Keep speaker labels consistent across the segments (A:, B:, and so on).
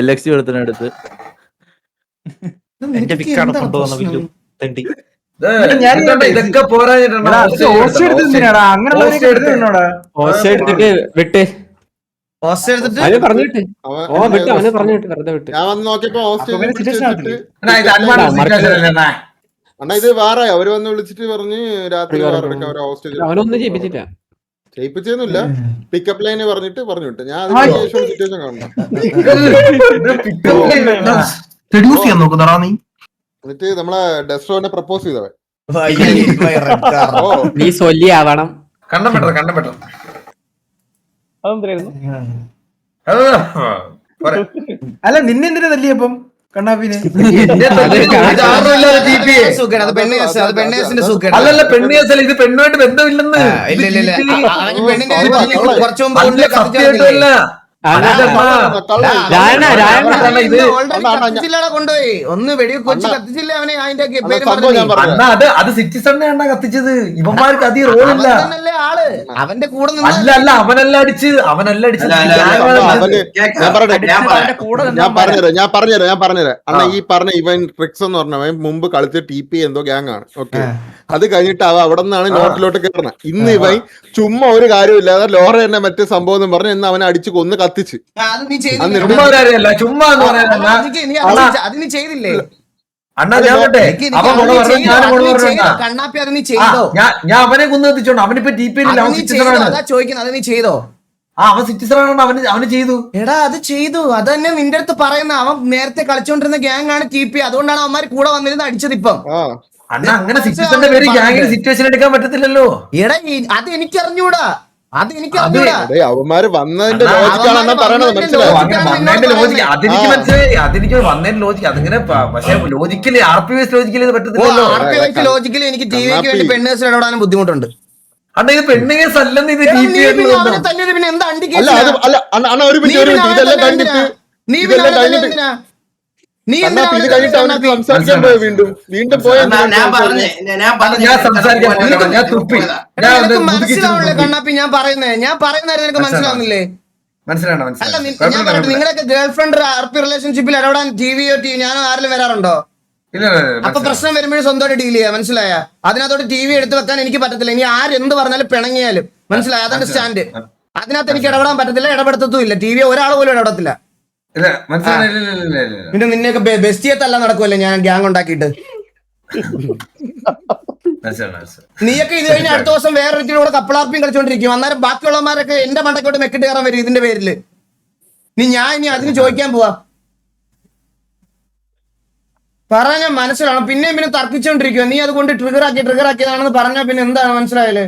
A: LX എടുത്തിനടുത്ത്
B: എന്റെ പിക്കാണ് കൊണ്ടുവന്ന വില്ലു തെണ്ടി.
C: ഇതൊക്കെ പോരാഞ്ഞിട്ടാണ്
D: എടുത്തിട്ട് വിട്ട്
E: പോസ്റ്റ് എടുത്തിട്ട്
D: അവന് പറഞ്ഞിട്ട് അവന് പറഞ്ഞിട്ട് വെറുതെ വിട്ട്.
F: ഞാൻ വന്ന് നോക്കിയപ്പോ അണ്ണാ ഇത് വേറെ അവര് വന്ന് വിളിച്ചിട്ട് പറഞ്ഞ് രാത്രി അവരെ ഹോസ്റ്റലിൽ
D: അവനൊന്നും ചെയ്യിപ്പിച്ചില്ല.
F: ചെയ്യിപ്പിച്ചൊന്നുമില്ല. പിക്കപ്പ് ലൈന് പറഞ്ഞിട്ട് പറഞ്ഞു വിട്ടു. ഞാൻ അതിന് ശേഷം സിറ്റുവേഷൻ കാണണം. എന്നിട്ട് നമ്മളെ ഡെസ്ട്രോനെ പ്രപ്പോസ് ചെയ്തവൻ
D: നീ സൊല്ലിയാവണം.
C: കണ്ടപ്പെട്ട
E: അല്ല നിന്നെന്തിനാ തല്ലിയപ്പം കണ്ണാപ്പിനെ?
C: അല്ലല്ല പെണ്ണേസല്ല, ഇത് പെണ്ണുമായിട്ട് ബന്ധമില്ലെന്ന്.
E: കുറച്ചു മുമ്പ് കൊണ്ടുപോയി ഒന്ന് വെടിവെച്ച് കത്തിച്ചില്ല അവനെ. അതിന്റെ
C: അത് സിറ്റിസൺ കത്തിച്ചത്. ഇവന്മാർക്ക് അധികം റോളില്ല.
E: ആള് അവന്റെ കൂടെ
C: അല്ല അവനല്ല അടിച്ച്
F: ഞാൻ പറഞ്ഞുതരാം അണ്ണാ. ഈ പറഞ്ഞ ഇവൻ ട്രിക്സ് എന്ന് പറഞ്ഞവൻ മുമ്പ് കളിച്ച TP എന്തോ ഗ്യാങ് ആണ്. ഓക്കെ, അത് കഴിഞ്ഞിട്ട് അവ അവിടെ നിന്നാണ് നോട്ടിലോട്ട് കയറണം. ഇന്ന് ഇവൻ ചുമ്മാ ഒരു കാര്യമില്ലാതെ ലോറ തന്നെ മറ്റേ സംഭവം എന്ന് പറഞ്ഞ് ഇന്ന് അവനെ അടിച്ച് കൊന്ന് കത്തിച്ച്.
C: ചുമ്മാ
E: ചെയ്തില്ലേ?
C: കണ്ണാപ്പി അത് നീ ചെയ്തോ? ഞാൻ അവനെ കൊന്ന് കത്തിച്ചോണ്ട് അവനിപ്പോ TP
E: ചോദിക്കുന്നത്. അത് നീ ചെയ്തോ?
C: അവൻ സിറ്റിസൺ അവന് ചെയ്തു.
E: എടാ അത് ചെയ്തു. അത് തന്നെ നിന്റെ അടുത്ത് പറയുന്ന. അവൻ നേരത്തെ കളിച്ചോണ്ടിരുന്ന ഗ്യാങ് ആണ് TP. അതുകൊണ്ടാണ് അവന്മാർ കൂടെ വന്നിരുന്ന് അടിച്ചത്. ഇപ്പം
C: അണ്ണാ അങ്ങനെ സിറ്റിസന്റെ പേര് ഗ്യാങ്ങിന് സിറ്റുവേഷൻ എടുക്കാൻ പറ്റത്തില്ലല്ലോ.
E: എടാ അത് എനിക്കറിഞ്ഞൂടാ.
F: അവന്മാര് വന്നതിന്റെ ലോജിക്കാണ് പറയണത്. മനസ്സിലായോ?
C: അതെനിക്ക് മനസ്സിലായി. വന്നതിന്റെ ലോജിക്ക് അതിങ്ങനെ. പക്ഷെ ലോജിക്കലി RPS ലോജിക്കലി ഇത് പറ്റത്തില്ലല്ലോ.
E: ലോജിക്കലി എനിക്ക് TVക്ക് വേണ്ടി പെണ്ണേഴ്സിന് ഇടപെടാനും ബുദ്ധിമുട്ടുണ്ട്.
C: അണ്ണാ ഇത് പെണ്ണേഴ്സ് അല്ലെന്ന്. ഇത്
E: പിന്നെ എന്താ അണ്ടി കണ്ണാപ്പി? ഞാൻ പറയുന്നത് നിനക്ക് മനസ്സിലാവുന്നില്ലേ? അല്ല ഞാൻ പറഞ്ഞിട്ട് നിങ്ങളൊക്കെ ഗേൾഫ്രണ്ട് RP റിലേഷൻഷിപ്പിൽ ഇടപെടാൻ TVയോ ഞാനോ ആരെങ്കിലും വരാറുണ്ടോ? അപ്പൊ പ്രശ്നം വരുമ്പോഴും സ്വന്തമായിട്ട് ഡീൽ ചെയ്യാം. മനസ്സിലായ? അതിനകത്തോട്ട് TV എടുത്ത് വെക്കാൻ എനിക്ക് പറ്റത്തില്ല. ഇനി ആരെന്ത് പറഞ്ഞാലും പിണങ്ങിയാലും. മനസ്സിലായ? അതാണ് സ്റ്റാൻഡ്. അതിനകത്ത് എനിക്ക് ഇടപെടാൻ പറ്റത്തില്ല, ഇടപെടത്തും ഇല്ല. TV ഒരാൾ പോലും ഇടപെടത്തില്ല. പിന്നെ നിന്നെയൊക്കെ ബെസ്റ്റിയത്തല്ല നടക്കുമല്ലേ ഞാൻ ഗ്യാങ് ഉണ്ടാക്കിയിട്ട്. നീയൊക്കെ ഇത് കഴിഞ്ഞ അടുത്ത ദിവസം വേറൊരു കൂടെ കപ്പിളാർപ്പിയും കളിച്ചോണ്ടിരിക്കും. അന്നേരം ബാക്കിയുള്ളവന്മാരൊക്കെ എന്റെ മണ്ടക്കോട്ട് മെക്കിട്ട് കയറാൻ വരും ഇതിന്റെ പേരില്. ഞാൻ ഇനി അതിന് ചോദിക്കാൻ പോവാ. പറഞ്ഞാൽ മനസ്സിലാണ്. പിന്നെയും പിന്നെ തർക്കിച്ചോണ്ടിരിക്കുക. നീ അതുകൊണ്ട് ട്രിഗർ ആക്കിയതാണെന്ന് പറഞ്ഞാൽ പിന്നെ എന്താണ്? മനസ്സിലായല്ലേ?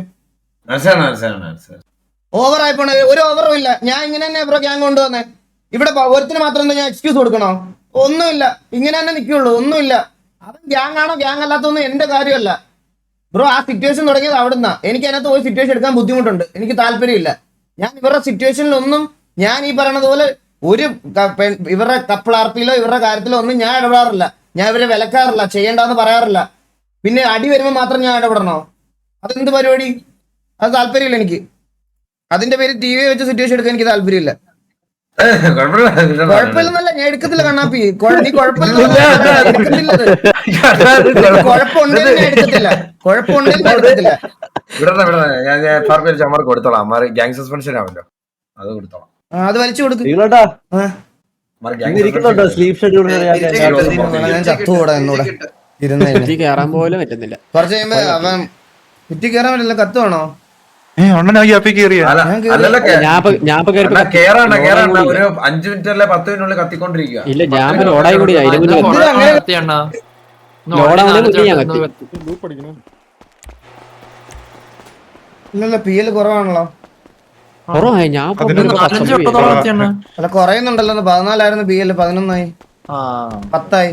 E: ഓവറായി പോണ ഒരു ഓവറും ഇല്ല. ഞാൻ ഇങ്ങനെ തന്നെ ബ്രോ ഗ്യാങ് കൊണ്ടുവന്നേ. ഇവിടെ ഒരുത്തിന് മാത്രം ഞാൻ എക്സ്ക്യൂസ് കൊടുക്കണോ? ഒന്നുമില്ല. ഇങ്ങനെ തന്നെ നിൽക്കുള്ളൂ. ഒന്നുമില്ല. അവൻ ഗ്യാങ് ആണോ ഗ്യാങ് അല്ലാത്തൊന്നും എന്റെ കാര്യമല്ല ബ്രോ. ആ സിറ്റുവേഷൻ തുടങ്ങിയത് അവിടുന്ന്. എനിക്ക് അതിനകത്ത് ഒരു സിറ്റുവേഷൻ എടുക്കാൻ ബുദ്ധിമുട്ടുണ്ട്. എനിക്ക് താല്പര്യമില്ല. ഞാൻ ഇവരുടെ സിറ്റുവേഷനിലൊന്നും ഞാൻ ഈ പറയണത് പോലെ ഒരു ഇവരുടെ കപ്പിൾ RPയിലോ ഇവരുടെ കാര്യത്തിലോ ഒന്നും ഞാൻ ഇടപെടാറില്ല. ഞാൻ ഇവരെ വിലക്കാറില്ല, ചെയ്യേണ്ടെന്ന് പറയാറില്ല. പിന്നെ അടി വരുമ്പോൾ മാത്രം ഞാൻ ഇടപെടണോ? അതെന്ത് പരിപാടി? അത് താല്പര്യമില്ല എനിക്ക്. അതിന്റെ പേര് TV വെച്ച് സിറ്റുവേഷൻ എടുക്കാൻ എനിക്ക് താല്പര്യമില്ല. കുഴപ്പമില്ലെന്നല്ല, ഞാൻ എടുക്കത്തില്ല കണ്ണാപ്പി. നീ കുഴപ്പമില്ലെന്ന് എടുക്കത്തില്ല. കുഴപ്പമുണ്ടെങ്കിൽ എടുക്കത്തില്ല. അത് വലിച്ചു കൊടുക്കും. ഞാൻ ചത്തുകൂടാ എന്നൂടെ ഇരുന്ന് കയറാൻ പോലും പറ്റുന്നില്ല. കുറച്ച് കഴിയുമ്പോ അവൻ ചുറ്റി കയറാൻ പറ്റില്ല. കത്തുവാണോ?
C: ഒരു 5 മിനിറ്റ് അല്ലെ 10 മിനിറ്റിനുള്ളിൽ കത്തിക്കൊണ്ടിരിക്കുക.
D: ഇല്ല ഞാൻ ലോഡായി കൂടി
E: ഇല്ലല്ല PL കുറവാണല്ലോ. അല്ല കുറയുന്നുണ്ടല്ലോ. 14 PL 11 10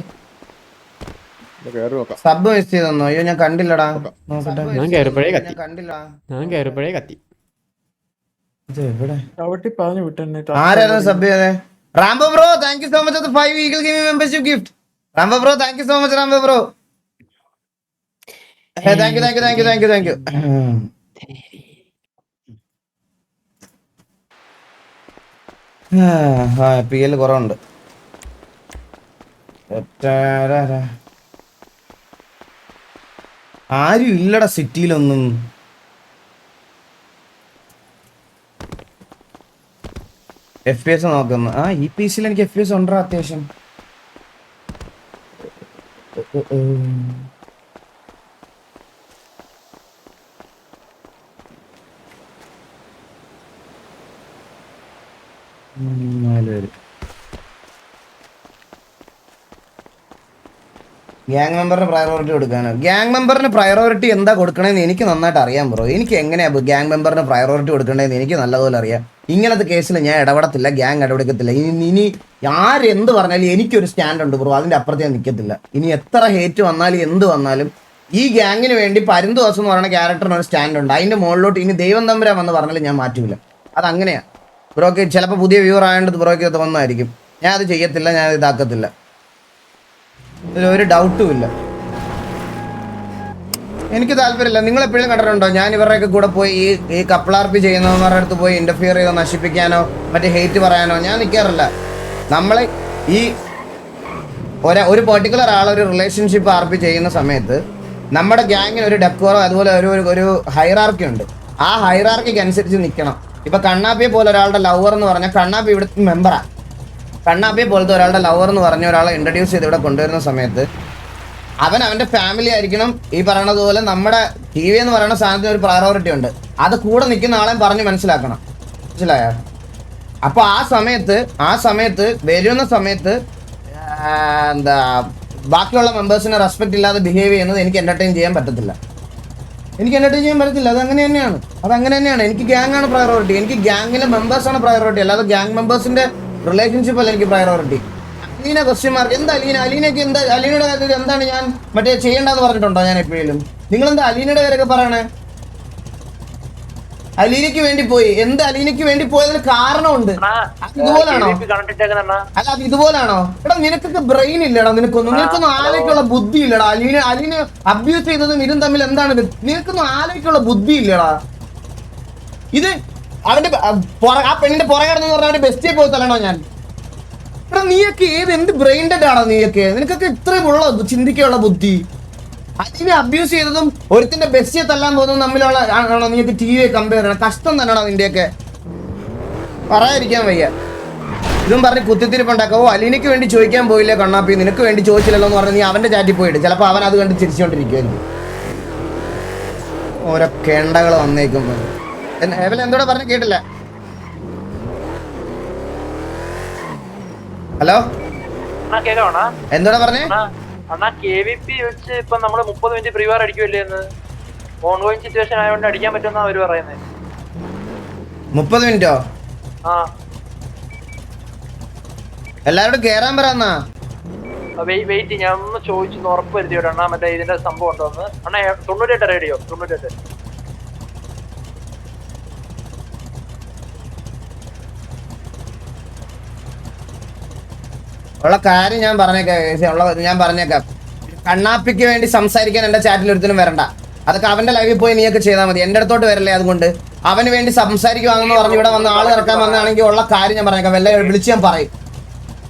E: സബ് മിസ് ചെയ്തോ? അയ്യോ ഞാൻ കണ്ടില്ലടാ.
D: കണ്ടില്ല. കത്തി
E: ആരായിരുന്നു സബ് ചെയ്തേ? Rambo bro thank you so much for 5 eagle gaming membership gift. Rambo bro thank you so much. Rambo bro thank you. PL കുറവുണ്ട്. ആരും ഇല്ലടാ സിറ്റിയിലൊന്നും. FPS നോക്കുന്നു. ഈ PC എനിക്ക് FPS ഉണ്ടോ അത്യാവശ്യം. ഗ്യാങ് മെമ്പറിന് പ്രയോറിറ്റി കൊടുക്കാനോ? ഗ്യാങ് മെമ്പറിന് പ്രയോറിറ്റി എന്താ കൊടുക്കണേന്ന് എനിക്ക് നന്നായിട്ട് അറിയാം ബ്രോ. എനിക്ക് എങ്ങനെയാ ഗ്യാങ് മെമ്പറിന് പ്രയോറിറ്റി കൊടുക്കണേന്ന് എനിക്ക് നല്ലതുപോലെ അറിയാം. ഇങ്ങനത്തെ കേസിൽ ഞാൻ ഇടപെടത്തില്ല, ഗ്യാങ് ഇടപെടുക്കത്തില്ല. ഇനി ആരെന്ത് പറഞ്ഞാലും എനിക്കൊരു സ്റ്റാൻഡ് ഉണ്ട് ബ്രോ, അതിൻ്റെ അപ്പുറത്ത് ഞാൻ നിൽക്കത്തില്ല. ഇനി എത്ര ഹേറ്റ് വന്നാലും എന്ത് വന്നാലും ഈ ഗ്യാങ്ങിന് വേണ്ടി പരുന്ത് ദിവസം എന്ന് പറയുന്ന ക്യാരക്ടറിന് ഒരു സ്റ്റാൻഡ് ഉണ്ട്. അതിൻ്റെ മുകളിലോട്ട് ഇനി ദൈവം തമ്പുരാൻ വന്ന് പറഞ്ഞാലും ഞാൻ മാറ്റില്ല. അതങ്ങനെയാണ് ബ്രോക്ക്. ചിലപ്പോൾ പുതിയ വ്യൂവർ ആയതുകൊണ്ട് ബ്രോക്ക് തോന്നുമായിരിക്കും. ഞാൻ അത് ചെയ്യത്തില്ല, ഞാൻ ഇതാക്കത്തില്ല, ഇതിലൊരു ഡൗട്ടും ഇല്ല. എനിക്ക് താല്പര്യമില്ല. നിങ്ങൾ എപ്പോഴും കണ്ടിട്ടുണ്ടോ ഞാൻ ഇവരുടെയൊക്കെ കൂടെ പോയി ഈ കപ്പിളാർപ്പി ചെയ്യുന്നവന്മാരുടെ അടുത്ത് പോയി ഇന്റർഫിയർ ചെയ്തോ, നശിപ്പിക്കാനോ മറ്റേ ഹേറ്റ് പറയാനോ ഞാൻ നിൽക്കാറില്ല. നമ്മൾ ഈ ഒരു പെർട്ടിക്കുലർ ആളൊരു റിലേഷൻഷിപ്പ് ആർപ്പി ചെയ്യുന്ന സമയത്ത് നമ്മുടെ ഗ്യാങ്ങിന് ഒരു ഡെക്കോറോ അതുപോലെ ഒരു ഹൈറാർക്കി ഉണ്ട്. ആ ഹൈറാർക്കിക്ക് അനുസരിച്ച് നിൽക്കണം. ഇപ്പൊ കണ്ണാപ്പിയെ പോലെ ഒരാളുടെ ലവർ എന്ന് പറഞ്ഞാൽ കണ്ണാപ്പി ഇവിടുത്തെ മെമ്പറാണ്. കണ്ണാപ്പിയെ പോലത്തെ ഒരാളുടെ ലവർ എന്ന് പറഞ്ഞ ഒരാളെ ഇൻട്രൊഡ്യൂസ് ചെയ്ത് ഇവിടെ കൊണ്ടുവരുന്ന സമയത്ത് അവൻ്റെ ഫാമിലി ആയിരിക്കണം. ഈ പറയണത് പോലെ നമ്മുടെ TV എന്ന് പറയുന്ന സാധനത്തിന് ഒരു പ്രയോറിറ്റി ഉണ്ട്. അത് കൂടെ നിൽക്കുന്ന ആളെ പറഞ്ഞ് മനസ്സിലാക്കണം. മനസ്സിലായോ? അപ്പോൾ ആ സമയത്ത് വരുന്ന സമയത്ത് ബാക്കിയുള്ള മെമ്പേഴ്സിനെ റെസ്പെക്ട് ഇല്ലാതെ ബിഹേവ് ചെയ്യുന്നത് എനിക്ക് എന്റർടൈൻ ചെയ്യാൻ പറ്റത്തില്ല. അതങ്ങനെ തന്നെയാണ്. എനിക്ക് ഗ്യാങ് ആണ് പ്രയോറിറ്റി. എനിക്ക് ഗ്യാങ്ങിലെ മെമ്പേഴ്സാണ് പ്രയോറിറ്റി, അല്ലാതെ ഗ്യാങ് മെമ്പേഴ്സിന്റെ റിലേഷൻഷിപ്പ് അല്ല എനിക്ക് പ്രയോറിറ്റി. Aleena question mark. എന്താ അലീനയ്ക്ക് എന്താ? അലീനയുടെ കാര്യത്തിൽ എന്താണ് ഞാൻ മറ്റേ ചെയ്യേണ്ടതെന്ന് പറഞ്ഞിട്ടുണ്ടോ ഞാൻ എപ്പോഴും? നിങ്ങളെന്താ അലീനയുടെ കാര്യമൊക്കെ പറയണേ? അലീനയ്ക്ക് വേണ്ടി പോയി. എന്ത് അലീനയ്ക്ക് വേണ്ടി പോയതിന് കാരണമുണ്ട്. ഇതുപോലാണോ? അല്ല അത് ഇതുപോലാണോ? എടാ നിനക്കൊക്കെ ബ്രെയിൻ ഇല്ലടാ. നിനക്കൊന്നും ആലോചിക്കുള്ള ബുദ്ധി ഇല്ലടാ. അലീന അബ്യൂസ് ചെയ്തതും ഇതും തമ്മിൽ എന്താണ്? നിനക്കൊന്നും ആലോചിക്കുള്ള ബുദ്ധി ഇല്ലടാ. ഇത് അവന്റെ ആ പെണ്ണിന്റെ പുറകെ കിടന്നു പറഞ്ഞ അവന്റെ ബെസ്റ്റിയെ പോയി തല്ലണോ ഞാൻ? എടാ നീയൊക്കെ എന്ത് ബ്രെയിൻ ഡെഡ് ആണോ നീയൊക്കെ? നിനക്കൊക്കെ ഇത്രയും ഉള്ള ചിന്തിക്കാനുള്ള ബുദ്ധി? അതിനെ അബ്യൂസ് ചെയ്തതും ഒരുത്തിന്റെ ബെസ്റ്റിയെ തല്ലാൻ പോകുന്നതും തമ്മിലുള്ള ആണോ നീയൊക്കെ TV കമ്പയർ ചെയ്യണം? കഷ്ടം തന്നെയാണോ നിന്റെയൊക്കെ? പറയാതിരിക്കാൻ വയ്യ. ഇതും പറഞ്ഞ് കുത്തിത്തിരിപ്പുണ്ടാക്കാവോ? അലീനയ്ക്ക് വേണ്ടി ചോദിക്കാൻ പോയില്ലേ കണ്ണാപ്പി? നിനക്ക് വേണ്ടി ചോദിച്ചില്ലല്ലോ എന്ന് പറഞ്ഞ് നീ അവന്റെ ചാറ്റിൽ പോയിട്ട് ചിലപ്പോൾ അവൻ അത് കണ്ട് ചിരിച്ചുകൊണ്ടിരിക്കുമായിരിക്കും. ഓരോ കേണ്ടകൾ വന്നേക്കും. എന്തോടെ പറഞ്ഞ കേട്ടില്ല. ഹലോ എന്തോടാ പറഞ്ഞേ?
B: അണ്ണാ KVP വെച്ച് ഇപ്പൊ നമ്മള് 30 മിനിറ്റ് പ്രീ വാർ അടിക്കുമല്ലേ എന്ന് ഓൺഗോയിങ് സിറ്റുവേഷൻ ആയതുകൊണ്ട് അടിക്കാൻ പറ്റുമെന്നാ അവര് പറയുന്നത്.
E: 30 മിനിറ്റോ? എല്ലാരോടും കേറാൻ പറയാന്നാ.
B: വെയിറ്റ് ഞാൻ ഒന്ന് ചോദിച്ചു ഉറപ്പ് വരുത്തിയോട്ടെ അണ്ണാ. മറ്റേ ഇതിന്റെ സംഭവം ഉണ്ടോന്ന് അണ്ണാ. 98 റേഡിയോ 98
E: ഉള്ള കാര്യം ഞാൻ പറഞ്ഞേക്കാം. കണ്ണാപ്പിക്ക് വേണ്ടി സംസാരിക്കാൻ എന്റെ ചാറ്റിൽ ഒരുത്തിനും വരണ്ട. അതൊക്കെ അവന്റെ ലൈവിൽ പോയി നീയൊക്കെ ചെയ്താൽ മതി. എന്റെ അടുത്തോട്ട് വരല്ലേ. അതുകൊണ്ട് അവന് വേണ്ടി സംസാരിക്കുവാണെന്ന് പറഞ്ഞ് ഇവിടെ വന്ന് ആള് ഇറക്കാൻ വന്നാണെങ്കിൽ ഉള്ള കാര്യം ഞാൻ പറഞ്ഞേക്കാം. വല്ല വിളിച്ച് ഞാൻ പറയും.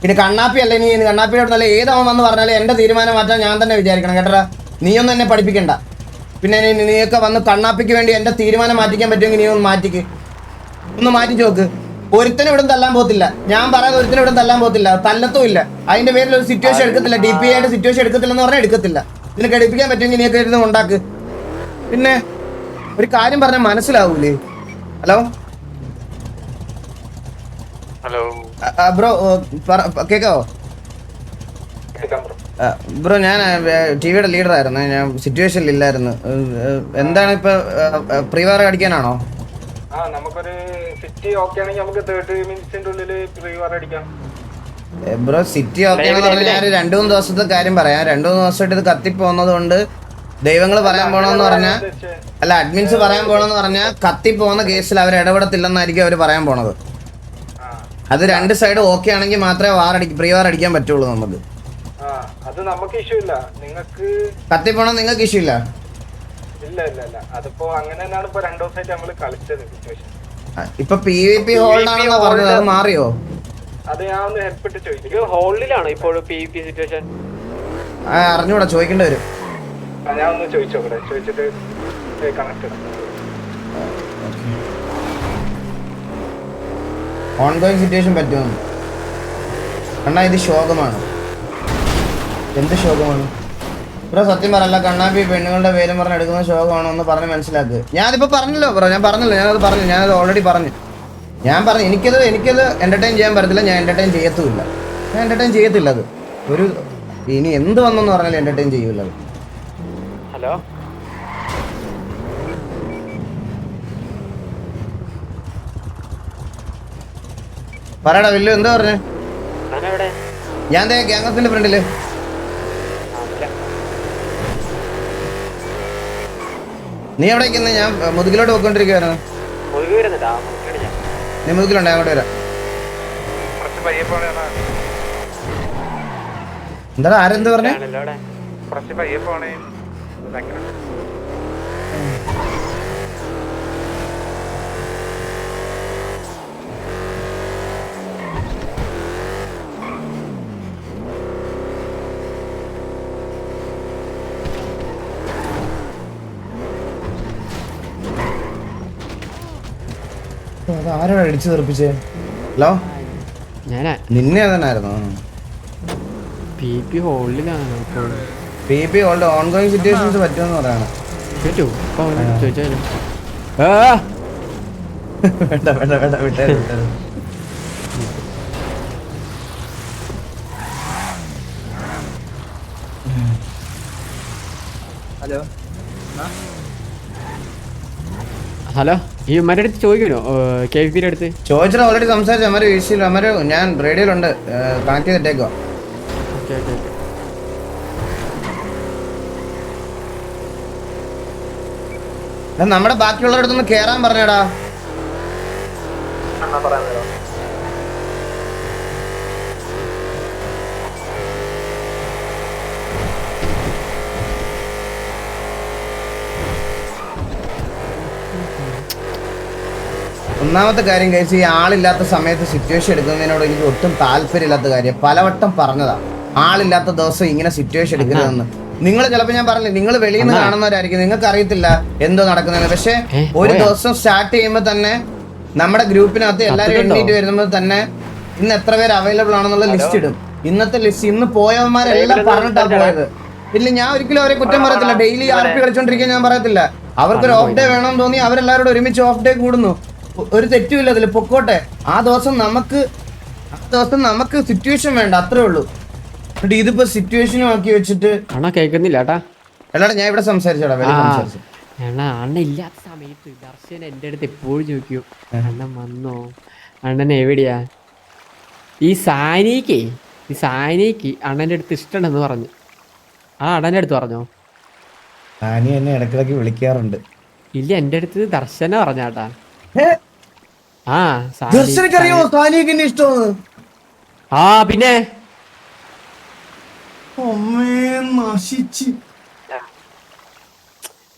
E: പിന്നെ കണ്ണാപ്പി അല്ലേ നീ? കണ്ണാപ്പിയോട് നല്ല ഏതാവൻ വന്ന് പറഞ്ഞാലും എന്റെ തീരുമാനം മാറ്റാൻ ഞാൻ തന്നെ വിചാരിക്കണം കേട്ടോ. നീയൊന്നും എന്നെ പഠിപ്പിക്കണ്ട. പിന്നെ നീയൊക്കെ വന്ന് കണ്ണാപ്പിക്ക് വേണ്ടി എന്റെ തീരുമാനം മാറ്റിക്കാൻ പറ്റുമെങ്കിൽ നീ ഒന്ന് മാറ്റിക്ക്. ഒന്ന് മാറ്റിച്ച് നോക്ക്. ഒരുത്തനും ഇവിടെ തല്ലാൻ പോകത്തില്ല. ഞാൻ പറയാതെ ഒരുത്തനും ഇവിടെ തല്ലാൻ പോകത്തില്ല. തല്ലത്തും ഇല്ല. അതിന്റെ പേരിൽ ഒരു സിറ്റുവേഷൻ എടുക്കത്തില്ല. DP ആയിട്ട് സിറ്റുവേഷൻ എടുക്കത്തില്ല എന്ന് പറഞ്ഞാൽ എടുക്കത്തില്ല. നിനക്ക് എടുപ്പിക്കാൻ പറ്റുമെങ്കിൽ നീയൊക്കെ ഇരുന്ന് ഉണ്ടാക്ക്. പിന്നെ ഒരു കാര്യം പറഞ്ഞാൽ മനസ്സിലാവൂലേ? ഹലോ ബ്രോ കേക്കാവോ ബ്രോ? ഞാൻ TV-യുടെ ലീഡർ ആയിരുന്നു. ഞാൻ സിറ്റുവേഷനിൽ ഇല്ലായിരുന്നു. എന്താണ് ഇപ്പൊ പ്രീവാർ അടിക്കാനാണോ?
A: നമുക്കൊരു സിറ്റി ഓക്കെ ആണെങ്കിൽ നമുക്ക് 30 മിനിറ്റ്സിന്റെ ഉള്ളിൽ പ്രീവാർ അടിക്കാം
E: ബ്രോ. സിറ്റി ഓക്കെ എന്ന് പറഞ്ഞാൽ ഞാൻ 2-3 ദിവസത്തെ കാര്യം പറയാം. 2-3 ദിവസമായിട്ട് ഇത് കത്തിപ്പോകുന്നത് കൊണ്ട് ദൈവങ്ങൾ പറയാൻ പോണെന്ന് പറഞ്ഞാൽ അല്ല അഡ്മിൻസ് പറയാൻ പോണെന്ന് പറഞ്ഞാൽ കത്തിപ്പോകുന്ന കേസിൽ അവർ ഇടപെടത്തില്ലെന്നായിരിക്കും അവർ പറയാൻ പോണത്. അത് 2 സൈഡ് ഓക്കെ ആണെങ്കിൽ മാത്രമേ പ്രീവാർ അടിക്കാൻ പറ്റുള്ളൂ നമുക്ക്.
A: അത് നമുക്ക് ഇഷ്യൂ ഇല്ല. നിങ്ങൾക്ക്
E: കത്തിപ്പോണം നിങ്ങൾക്ക് ഇഷ്യൂ ഇല്ല.
A: ഇല്ല അതിപ്പോ അങ്ങനെ തന്നെയാണ് ഇപ്പൊ 2 ദിവസമായിട്ട് നമ്മള് കളിച്ചത് സിറ്റുവേഷൻ.
E: ഇപ്പൊ PVP ഹോൾഡ് ആണെന്ന് പറഞ്ഞത്. അത് മാറിയോ?
A: അത് ഞാൻ ഒന്ന് ഹെൽപ്പ് ഇട്ട് ചോദിക്കും.
B: ഹോളിലാണോ ഇപ്പോഴും PvP സിറ്റുവേഷൻ?
E: അറിഞ്ഞൂടാ, ചോദിക്കേണ്ടി വരും.
A: ഞാൻ ഒന്ന് ചോദിച്ചോക്കട്ടെ, ചോദിച്ചിട്ട് കണക്ട്.
E: ഓൺഗോയിങ് സിറ്റുവേഷൻ പറ്റുമോ കണ്ണാ? ഇത് ശോകമാണ്. എന്ത് ശോകമാണ് ബ്രോ? സത്യം പറയല്ല, കണ്ണാപ്പി പെണ്ണുങ്ങളുടെ പേരും പറഞ്ഞ് എടുക്കുന്ന ശോകമാണോ എന്ന് പറഞ്ഞ് മനസ്സിലാക്കുക. ഞാനിപ്പോ പറഞ്ഞല്ലോ ബ്രോ, ഞാനത് ഓൾറെഡി പറഞ്ഞു. എനിക്കത് എന്റർടൈൻ ചെയ്യാൻ പറ്റത്തില്ല, ഞാൻ എന്റർടൈൻ ചെയ്യത്തുമില്ല. അത് ഒരു ഇനി എന്ത് വന്നെന്ന് പറഞ്ഞാലും എന്റർടൈൻ ചെയ്യൂല അത്.
B: ഹലോ,
E: പറയടാ വില്ലു, എന്താ പറഞ്ഞേ? ഞാൻ ഗ്യാങ്സിന്റെ ഫ്രണ്ടില്. നീ എവിടേക്ക്? ഞാൻ മുതുകിലോട്ട് പോയിക്കൊണ്ടിരിക്കുകയായിരുന്നു. നീ മുതുകിലുണ്ട്, അങ്ങോട്ട് വരാം. എന്താ ആരെന്ത് പറഞ്ഞേ? ആരാണ് അടിച്ചു തെറിപ്പിച്ചേ? ഹലോ,
D: ഞാനാ.
E: നിന്നെ തന്നെയായിരുന്നു.
D: PP ഹോളിലാണ്
E: PP hold ongoing situations പറ്റുമെന്ന് പറയാണ്.
D: കേട്ടോ? ചോദിച്ചാലും
E: വേണ്ട വിട്ടേ.
D: ഹലോ, ഈ ഉമ്മാരുടെ അടുത്ത് ചോദിക്കണോ? KVP അടുത്ത്
E: ചോദിച്ചാൽ ഓൾറെഡി സംസാരിച്ചു. അമ്മര് വീഴ്ചയില്ല. ഞാൻ റേഡിയോയിലുണ്ട്, കണക്ട് ചെയ്തിട്ടേക്കോ. നമ്മുടെ ബാക്കിയുള്ളവരുടെ അടുത്തൊന്ന് കേറാൻ പറഞ്ഞടാ. ഒന്നാമത്തെ കാര്യം കഴിച്ച് ഈ ആളില്ലാത്ത സമയത്ത് സിറ്റുവേഷൻ എടുക്കുന്നതിനോട് എനിക്ക് ഒട്ടും താല്പര്യമില്ലാത്ത കാര്യം. പലവട്ടം പറഞ്ഞതാ, ആളില്ലാത്ത ദിവസം ഇങ്ങനെ സിറ്റുവേഷൻ എടുക്കരുതെന്ന്. നിങ്ങൾ ചിലപ്പോൾ ഞാൻ പറഞ്ഞില്ല, നിങ്ങൾ വെളിയിൽ നിന്ന് കാണുന്നവരായിരിക്കും, നിങ്ങൾക്ക് അറിയത്തില്ല എന്തോ നടക്കുന്നതെന്ന്. പക്ഷെ ഒരു ദിവസം സ്റ്റാർട്ട് ചെയ്യുമ്പോൾ തന്നെ നമ്മുടെ ഗ്രൂപ്പിനകത്ത് എല്ലാവരും എണ്ണീറ്റ് വരുമ്പോൾ തന്നെ ഇന്ന് എത്ര പേര് അവൈലബിൾ ആണെന്നുള്ള ലിസ്റ്റ് ഇടും. ഇന്നത്തെ ലിസ്റ്റ് ഇന്ന് പോയവന്മാരെല്ലാം പറഞ്ഞിട്ടാ പോയത്. ഇല്ല, ഞാൻ ഒരിക്കലും അവരെ കുറ്റം പറയത്തില്ല. ഡെയിലി RP കളിച്ചോണ്ടിരിക്കാൻ ഞാൻ പറയത്തില്ല. അവർക്കൊരു ഓഫ് ഡേ വേണമെന്ന് തോന്നി അവരെല്ലാവരോടും ഒരുമിച്ച് ഓഫ് ഡേ കൂടുന്നു. ഒരു തെറ്റുമില്ല അതിൽ, പൊക്കോട്ടെ. ആ ദിവസം നമുക്ക് സിറ്റുവേഷൻ വേണ്ട, അത്രേ ഉള്ളൂ. ഇതിപ്പോ സിറ്റുവേഷനും ആക്കി വെച്ചിട്ട്
D: കേൾക്കുന്നില്ല.
E: അല്ലാതെ ഞാൻ ഇവിടെ സംസാരിച്ചോടാ.
D: അണ്ണ ഇല്ലാത്ത സമയത്ത് ദർശൻ എന്റെ അടുത്ത് എപ്പോഴും ചോദിക്കും, അണ്ണൻ വന്നോ, അണ്ണൻ എവിടെയാ? ഈ സാനിക്ക് അണ്ണന്റെ അടുത്ത് ഇഷ്ടമുണ്ടെന്ന് പറഞ്ഞു. അണ്ണന്റെ അടുത്ത് പറഞ്ഞോ?
E: സാനി എന്നെ ഇടക്കിടക്ക് വിളിക്കാറുണ്ട്.
D: ഇല്ല, എന്റെ അടുത്ത് ദർശന പറഞ്ഞാട്ടാ.
E: ദർശനക്കറിയോ സാനിക്ക് എന്നെ ഇഷ്ടമാണ്?
D: പിന്നെ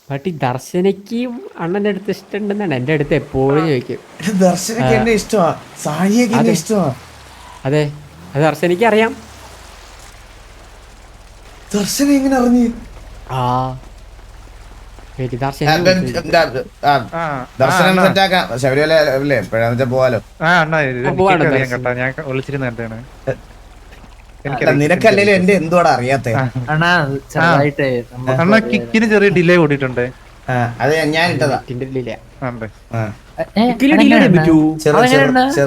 D: പട്ടി ദർശനയ്ക്കും അണ്ണന്റെ അടുത്ത് ഇഷ്ടമുണ്ടെന്നാണ് എന്റെ അടുത്ത് എപ്പോഴും ചോദിക്കും.
E: ദർശനക്ക് എന്നെ ഇഷ്ടമാ, സാനിക്ക് എന്നെ ഇഷ്ടമാ.
D: അതെ, അത് ദർശനയ്ക്ക് അറിയാം.
E: ദർശന എങ്ങനെ അറിഞ്ഞു? ദർശനം സെറ്റാക്കാം. ശബരിമല അല്ലേ എപ്പോഴാന്ന് വെച്ചാ പോവാലോ. നിനക്കല്ലേലും എന്റെ എന്തുവാടാ അറിയാത്തെ?
G: കിക്കിന് ചെറിയ ഡിലേ കൂടിയിട്ടുണ്ട്.
E: അത് ഞാൻ ഇട്ടതാ.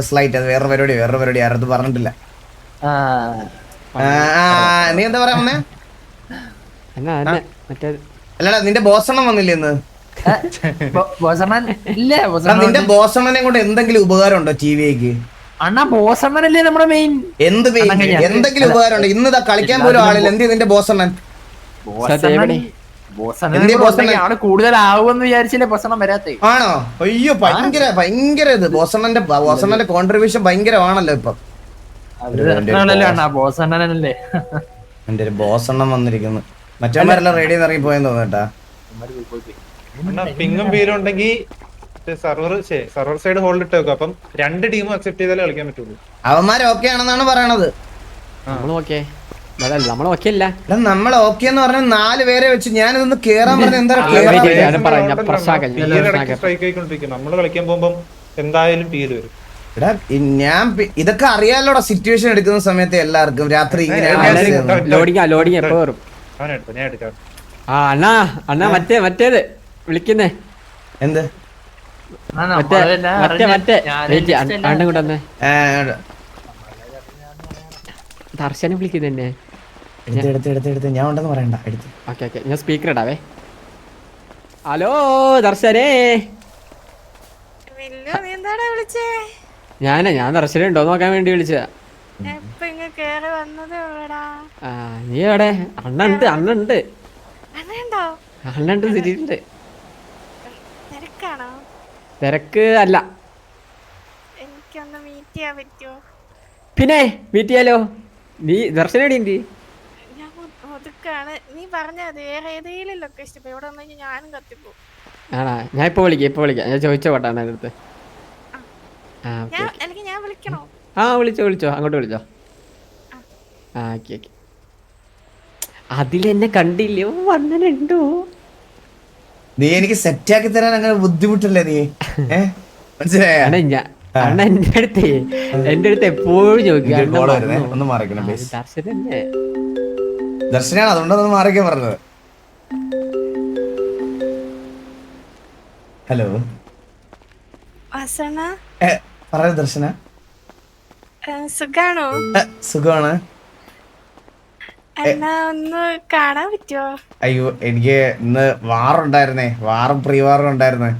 E: സ്ലൈറ്റ്, അത് വേറെ പരിപാടി ആരത് പറഞ്ഞിട്ടില്ല. നീ എന്താ പറയാ? അല്ലടാ, നിന്റെ ബോസണ്ണം വന്നില്ലേ ഇന്ന്? നിന്റെ ബോസണ്ണനെ കൊണ്ട് എന്തെങ്കിലും ഉപകാരം ഉണ്ടോ TVക്ക്?
D: ബോസണ്ണനല്ലേ നമ്മുടെ മെയിൻ.
E: എന്തെങ്കിലും ഉപകാരം ഉണ്ടോ? ഇന്ന് കളിക്കാൻ പോലും ആളില്ല. എന്ത് നിന്റെ ബോസണ്ണൻ?
D: കൂടുതലാവുമെന്ന് വിചാരിച്ചില്ലേ ബോസണ്ണം വരാത്തെ?
E: ആണോ? അയ്യോ, ഭയങ്കര ഇത് ബോസണ്ണന്റെ കോൺട്രിബ്യൂഷൻ ഭയങ്കരമാണല്ലോ ഇപ്പൊ. എന്റെ ഒരു ബോസണ്ണം വന്നിരിക്കുന്നു. മറ്റന്മാരെല്ലാം റേഡിയോ ഇറങ്ങി പോയെന്ന് തോന്നട്ടാ.
G: പിങ്ങും പേരും ഉണ്ടെങ്കിൽ സർവർ സൈഡ് ഹോൾഡ് ഇട്ട് വെക്കും. അപ്പം 2 ടീമും അക്സെപ്റ്റ് ചെയ്താലേ കളിക്കാൻ പറ്റുള്ളൂ.
E: അവന്മാര് ഓക്കെ ആണെന്നാണ് പറയണത്.
D: നമ്മള് ഓക്കെ നമ്മൾ ഓക്കെ അല്ല.
E: എടാ നമ്മൾ ഓക്കെ എന്ന് പറഞ്ഞാൽ 4 പേരെ വെച്ച് ഞാനിതൊന്ന് കേറാൻ പറഞ്ഞ എന്താ
G: സ്ട്രൈക്ക് ആയിക്കൊണ്ടിരിക്കും. നമ്മള് കളിക്കാൻ പോകുമ്പോ എന്തായാലും പീല് വരും.
E: എടാ ഞാൻ ഇതൊക്കെ അറിയാലോടാ, സിറ്റുവേഷൻ എടുക്കുന്ന സമയത്ത് എല്ലാവർക്കും രാത്രി ഇങ്ങനെ
D: ലോഡിങ് എപ്പോ വരും?
G: അവനെടുത്തു, ഞാൻ എടുക്കാം.
D: ആ അണ്ണാ മറ്റേത് വിളിക്കുന്നേ
E: എന്ത്
D: മറ്റേ അണ്ണൻ കൂടെ വന്നേ. ദർശനം വിളിക്കുന്നെ.
E: എടുത്ത് ഞാൻ ഉണ്ടെന്ന് പറയണ്ട. എടുത്ത്
D: ഓക്കെ ഞാൻ സ്പീക്കർ ഇടാവേ. ഹലോ ദർശനേ. ഞാൻ ദർശനം ഉണ്ടോ നോക്കാൻ വേണ്ടി വിളിച്ചതാ. നീ എവിടെ? അണ്ണുണ്ട് തിരിയുണ്ട്. തിരക്ക് അല്ല. പിന്നെ മീറ്റ് ചെയ്യാലോ. നീ ദർശനം എവിടെ? ആണാ, ഞാൻ ഇപ്പൊ വിളിക്കാം. ഞാൻ ചോദിച്ചോട്ടെ അണ്ണൻ്റെ അടുത്ത്. വിളിച്ചോ അങ്ങോട്ട് വിളിച്ചോ. ഓക്കെ അതിലെന്നെ കണ്ടില്ലേ? വന്നനുണ്ടോ?
E: നീ എനിക്ക് സെറ്റാക്കി തരാൻ അങ്ങനെ ബുദ്ധിമുട്ടല്ലേ നീ? മനസ്സിലായ?
D: അണ്ണ എന്റെ അടുത്ത് എപ്പോഴും ചോദിക്കും.
E: ഒന്ന് മാറിക്കണം. ദർശനാണ്, അതുകൊണ്ടൊന്ന് മാറിക്കാൻ പറഞ്ഞത്. ഹലോ പറയൂ ദർശന. സുഖമാണ്.
H: ഒന്ന് കാണാൻ പറ്റുമോ?
E: അയ്യോ എനിക്ക് ഇന്ന് വാറുണ്ടായിരുന്നേ, പ്രീവാറും ഉണ്ടായിരുന്നേ.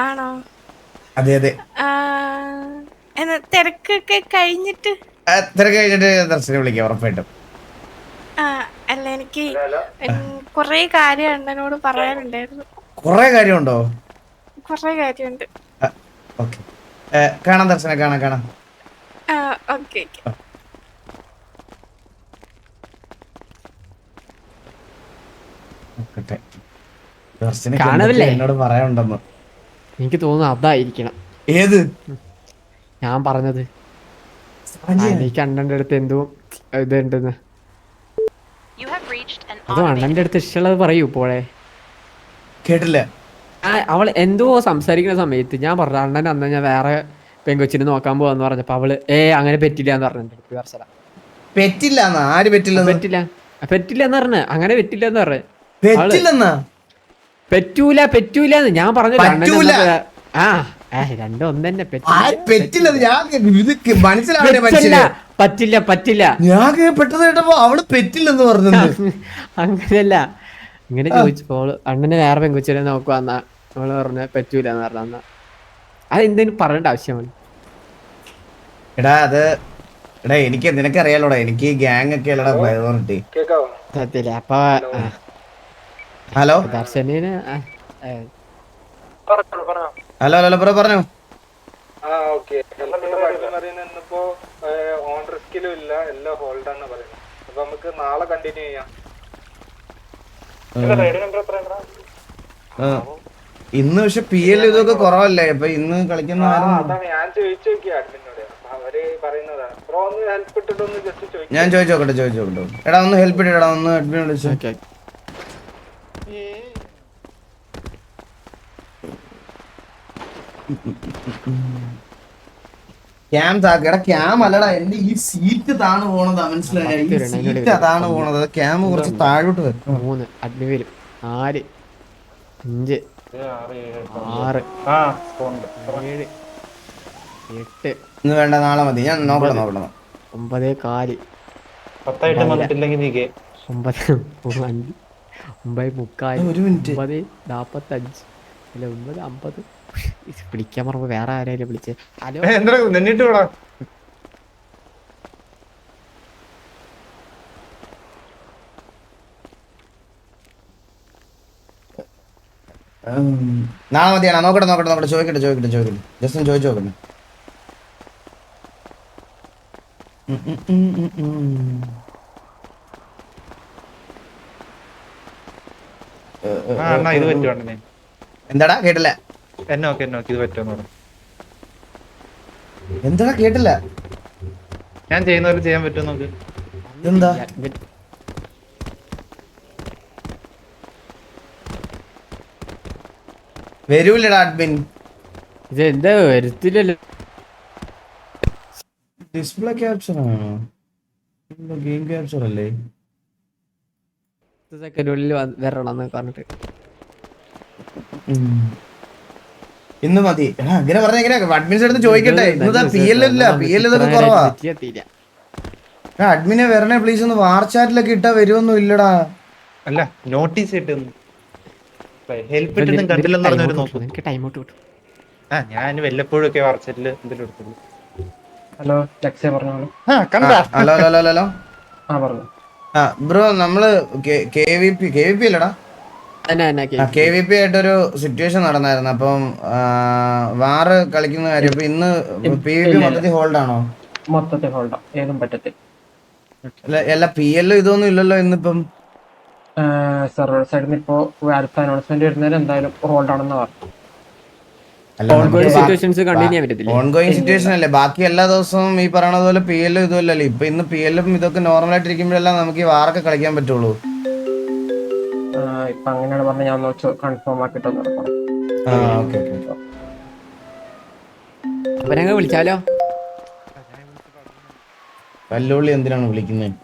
H: ആണോ?
E: അതെ.
H: തിരക്കൊക്കെ കഴിഞ്ഞിട്ട്
E: ദർശനം വിളിക്കാം ഉറപ്പായിട്ടും.
H: അല്ല എനിക്ക് കൊറേ കാര്യം അണ്ണനോട് പറയാനുണ്ടായിരുന്നു.
E: കൊറേ കാര്യമുണ്ടോ?
H: കൊറേ കാര്യമുണ്ട്.
E: ഓക്കെ കാണാം ദർശന, കാണാം.
H: ഓക്കെ
D: കാണാവില്ലേ?
E: എന്നോട് പറയാനുണ്ടെന്ന്
D: എനിക്ക് തോന്നുന്നു അതായിരിക്കണം.
E: ഏത്
D: ഞാൻ പറഞ്ഞത്? എനിക്ക് അണ്ണന്റെ അടുത്ത് എന്തോ ഇതുണ്ടെന്ന്. അതോ അണ്ണന്റെ അടുത്ത് ഇഷ്ടമുള്ളത് പറയൂ. ഇപ്പോഴേ
E: കേട്ടില്ല.
D: അവൾ എന്തോ സംസാരിക്കുന്ന സമയത്ത് ഞാൻ പറഞ്ഞു അണ്ണൻ അന്ന് ഞാൻ വേറെ പെങ്കൊച്ചിനെ നോക്കാൻ പോവാന്ന് പറഞ്ഞപ്പോ അവള് അങ്ങനെ പറ്റില്ല എന്ന് പറഞ്ഞു.
E: പറ്റില്ലെന്ന്
D: പറഞ്ഞ അങ്ങനെ പറ്റില്ലെന്ന് പറഞ്ഞു. പറ്റൂലെന്ന് ഞാൻ പറഞ്ഞു. രണ്ടും ഒന്നെ പറ്റില്ല.
E: ഞാൻ പെട്ടെന്ന് കേട്ടപ്പോ അവള് പറ്റില്ലെന്ന് പറഞ്ഞു.
D: അങ്ങനെയല്ല, ഇങ്ങനെ ചോദിച്ചപ്പോ അണ്ണനെ വേറെ പെങ്കൊച്ചിനെ നോക്കുവാന്നാ അവള് പറഞ്ഞ പറ്റൂലെന്ന് പറഞ്ഞ. അതെന്തെങ്കിലും പറയേണ്ട ആവശ്യമാണ്?
E: എടാ എനിക്ക് നിനക്കറിയാലോടാ, എനിക്ക് ഗ്യാങ് ഒക്കെ അല്ലടാ പ്രയോറിറ്റി.
D: സത്യല്ലേ? അപ്പൊ
E: ഹലോ
D: ദർശനീന്
E: ഹലോ ബ്രോ പറഞ്ഞോ.
A: ഓൺ റിസ്കിലും ഇല്ല, എല്ലാം ഹോൾഡ് ആണ് പറയുന്നത്. അപ്പൊ നമുക്ക് നാളെ കണ്ടിന്യൂ ചെയ്യാം.
E: ഇന്ന് പക്ഷെ PL ഇതൊക്കെ കുറവല്ലേ? അപ്പൊ ഇന്ന് കളിക്കുന്ന
A: അതാണ് ഞാൻ ചോദിച്ചു നോക്കിയ അഡ്മിനോട്. അവര് പറയുന്നതാണ്. ബ്രോ ഒന്ന് ഹെൽപ്പ് ഇട്ടിട്ടൊന്ന് ജസ്റ്റ് ചോദിച്ചു.
E: ഞാൻ ചോദിച്ചോക്കട്ടെ. എടാ ഒന്ന് ഹെൽപ്പ് ഇട്ടിടാ, ഒന്ന് അഡ്മിൻ വിളിച്ചു. ക്യാം അല്ലടാ, എന്റെ ഈ സീറ്റ് താണ് പോണതാ. മനസ്സിലായി? ഈ സീറ്റ് അതാണ് പോണത്. ക്യാം കുറച്ച് താഴോട്ട് വരും.
D: 3 അഡ്മിൻ വരും. 4 5 6 7 8.
E: ഇന്ന് വേണ്ട, നാളെ മതി. ഞാൻ നോക്കണം.
D: 9:15.
G: 10 വന്നിട്ടില്ലെങ്കിൽ നീ
D: 9:45. 9:45. 9:45 അല്ല 9:50. വിളിക്കാൻ പറയുമ്പോ വേറെ ആരെയും വിളിച്ചേ. ഹലോ
G: എന്താ നിന്നിട്ട് വേടാ.
E: നാളെ മതിയാണോ? നോക്കട്ടെ. ചോദിക്കട്ടെ. ജസ്റ്റ് ചോദിച്ചു നോക്കട്ടെ.
G: ഇത് പറ്റുവാണ്.
E: എന്താടാ കേട്ടില്ല?
G: എന്നെ നോക്കി ഇത് പറ്റുമെന്ന് പറഞ്ഞു.
E: എന്താ കേട്ടില്ല?
G: ഞാൻ ചെയ്യുന്നവര് ചെയ്യാൻ പറ്റുമോ നോക്ക്.
E: എന്താ വരൂലടാ അഡ്മിൻ.
D: ഇത് എന്താ വരുത്തില്ലല്ലോ.
E: ഡിസ്പ്ലേ ക്യാപ്ചർ ആണോ? ഗെയിം ക്യാപ്ചർ അല്ലേ?
D: സെക്കൻഡുള്ളിൽ വരണമെന്ന് പറഞ്ഞിട്ട്
E: ഇന്ന് മതി. അങ്ങനെ പറഞ്ഞ എങ്ങനെ അഡ്മിൻസ് എടുത്ത് ചോദിക്കട്ടെ. ഇന്നതാ PL ഇല്ല, PL ഇതൊക്കെ കുറവാ. അഡ്മിനെ വരണേ പ്ലീസ്. ഒന്ന് വാർ ചാറ്റിലൊക്കെ ഇട്ടാ വരുമൊന്നും ഇല്ലടാ.
G: അല്ല നോട്ടീസ് ഇട്ടൊന്നും ഹെൽപ്പ് ഇട്ടൊന്നും കണ്ടില്ലെന്ന് പറഞ്ഞവര് നോക്കും.
D: എനിക്ക് ടൈം ഔട്ട് കിട്ടും.
G: ഞാൻ വല്ലപ്പോഴും ഒക്കെ വാർച്ചറ്റില് എന്തെങ്കിലും എടുത്തുള്ളൂ.
B: ഹലോ ലക്ഷ്യ പറഞ്ഞോളൂ.
E: Hello hello hello.
B: പറഞ്ഞു.
E: ബ്രോ നമ്മള് KVP അല്ലടാ, KVP ആയിട്ടൊരു സിറ്റുവേഷൻ നടന്നായിരുന്നു. അപ്പം വാറ് കളിക്കുന്ന കാര്യം ഇപ്പൊ ഇന്ന് PVP മൊത്തത്തിൽ ഹോൾഡ് ആണോ?
B: മൊത്തത്തിൽ ഹോൾഡാ, ഏതും പറ്റത്തില്ല.
E: അല്ല PL ഇതൊന്നും ഇല്ലല്ലോ ഇന്നിപ്പം.
B: സെർവർ സൈഡിൽ നിന്ന് ഇപ്പോ അടുത്ത അനൗൺസ്മെന്റ് വരുന്നതിന് എന്തായാലും ഹോൾഡ് ആണെന്ന് പറഞ്ഞു.
E: ഓൺഗോയിങ് സിറ്റുവേഷൻ അല്ലേ. ബാക്കി എല്ലാ ദിവസവും ഈ പറയണ പോലെ PL ഇതുമല്ലല്ലോ. ഇപ്പൊ ഇന്ന് PL ഇതൊക്കെ നോർമൽ ആയിട്ട് ഇരിക്കുമ്പോഴെല്ലാം നമുക്ക് ഈ വാറൊക്കെ കളിക്കാൻ പറ്റുള്ളൂ.
B: ഇപ്പൊ അങ്ങനെയാണ് പറഞ്ഞ ഞാൻ കൺഫേം ആക്കിട്ട്
D: വിളിച്ചാലോ?
E: കല്ലുള്ളി എന്തിനാണ് വിളിക്കുന്നത്?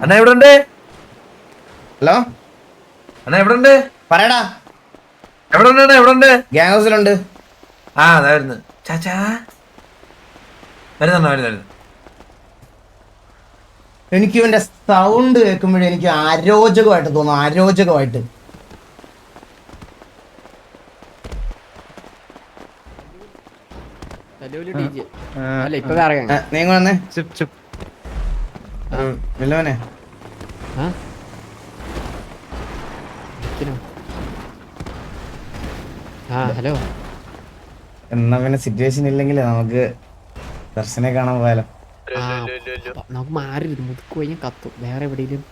C: അണ്ണാ എവിടെ ഉണ്ട്?
E: ഹലോ
C: അണ്ണാ എവിടെ ഉണ്ട്?
E: പറയടാ.
C: എവിടെ ഉണ്ട്? എവിടെ ഉണ്ട്?
E: ഗ്യാങ് ഹൗസിലുണ്ട്.
C: അതായിരുന്നു ചാച്ചാ. വരുന്നു.
E: എനിക്ക് ഇവന്റെ സൗണ്ട് കേൾക്കുമ്പോഴേ എനിക്ക് അരോചകമായിട്ട് തോന്നും. അരോചകമായിട്ട്. നീങ്ങ വന്നേ വല്ലവനെ.
D: ഹലോ.
E: എന്നാ പിന്നെ സിറ്റുവേഷൻ ഇല്ലെങ്കിൽ നമുക്ക് ദർശനെ കാണാൻ പോയാലോ?
D: നമുക്ക് മാറി മുതുക്ക് കഴിഞ്ഞാൽ കത്തും. വേറെ എവിടെയെങ്കിലും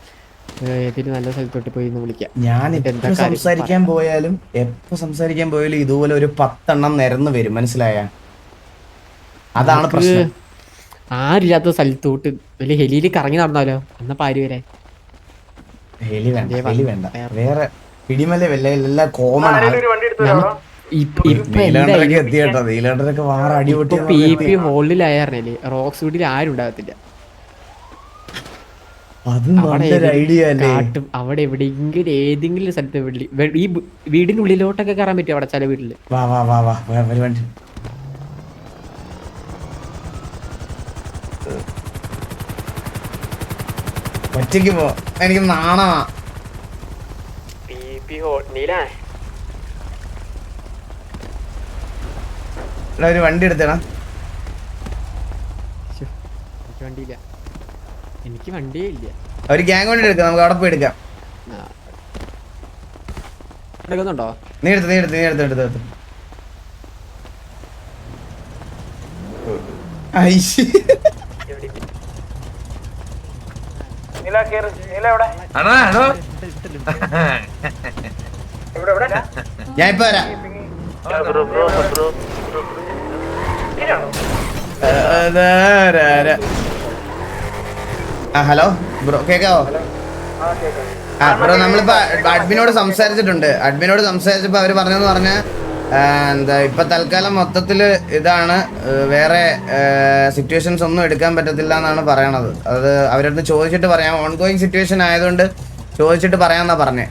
D: ഏതെങ്കിലും നല്ല സ്ഥലത്തോട്ട് പോയി വിളിക്കാം.
E: ഞാൻ എപ്പോ സംസാരിക്കാൻ പോയാലും ഇതുപോലെ ഒരു 10 എണ്ണം നിരന്ന് വരും. മനസ്സിലായ? അതാണ് പ്രശ്നം.
D: ആരില്ലാത്ത സ്ഥലത്തോട്ട് വലിയ ഹെലിയിൽ കറങ്ങി നടന്നാലോ? എന്നപ്പോ ആര് വരെ?
E: ഹെലി വേണ്ട. വേറെ പിടിമല എല്ലാം കോമൺ ആണ്. നീലണ്ടൊക്കെ വാറ അടിപൊട്ടി.
D: PP ഹോളിലായിരുന്നേ റോക്സ് വീട്ടിൽ ആരും ഉണ്ടാകത്തില്ല.
E: അത് നല്ലൊരു ഐഡിയ അല്ലേ?
D: അവിടെ എവിടെയെങ്കിലും ഏതെങ്കിലും സ്ഥലത്ത് ഈ വീടിന്റെ ഉള്ളിലോട്ടൊക്കെ കയറാൻ പറ്റും. അവിടെ ചില വീട്ടില്
E: ഒറ്റയ്ക്ക് പോ. എനിക്ക് നാണമാ. ഒരു വണ്ടി എടുത്തേടാ.
D: വണ്ടിയില്ല, എനിക്ക് വണ്ടിയേ ഇല്ല.
E: ഒരു ഗ്യാങ് വണ്ടി എടുക്കാം, നമുക്ക് അവിടെ പോയി എടുക്കാം.
D: എടുക്കുന്നുണ്ടോ?
E: നീ എടുത്ത് ഞാൻ ഇപ്പൊ വരാം. ഹലോ ബ്രോ, കേക്കാവോ? ബ്രോ നമ്മളിപ്പോ അഡ്മിനോട് സംസാരിച്ചപ്പോ അവര് പറഞ്ഞെന്ന് പറഞ്ഞാൽ എന്താ ഇപ്പൊ തൽക്കാലം മൊത്തത്തില് ഇതാണ്, വേറെ സിറ്റുവേഷൻസ് ഒന്നും എടുക്കാൻ പറ്റത്തില്ല എന്നാണ് പറയണത്. അത് അവരടുത്ത് ചോദിച്ചിട്ട് പറയാം. ഓൺഗോയിങ് സിറ്റുവേഷൻ ആയതുകൊണ്ട് ചോദിച്ചിട്ട് പറയാന്നാ പറഞ്ഞേ.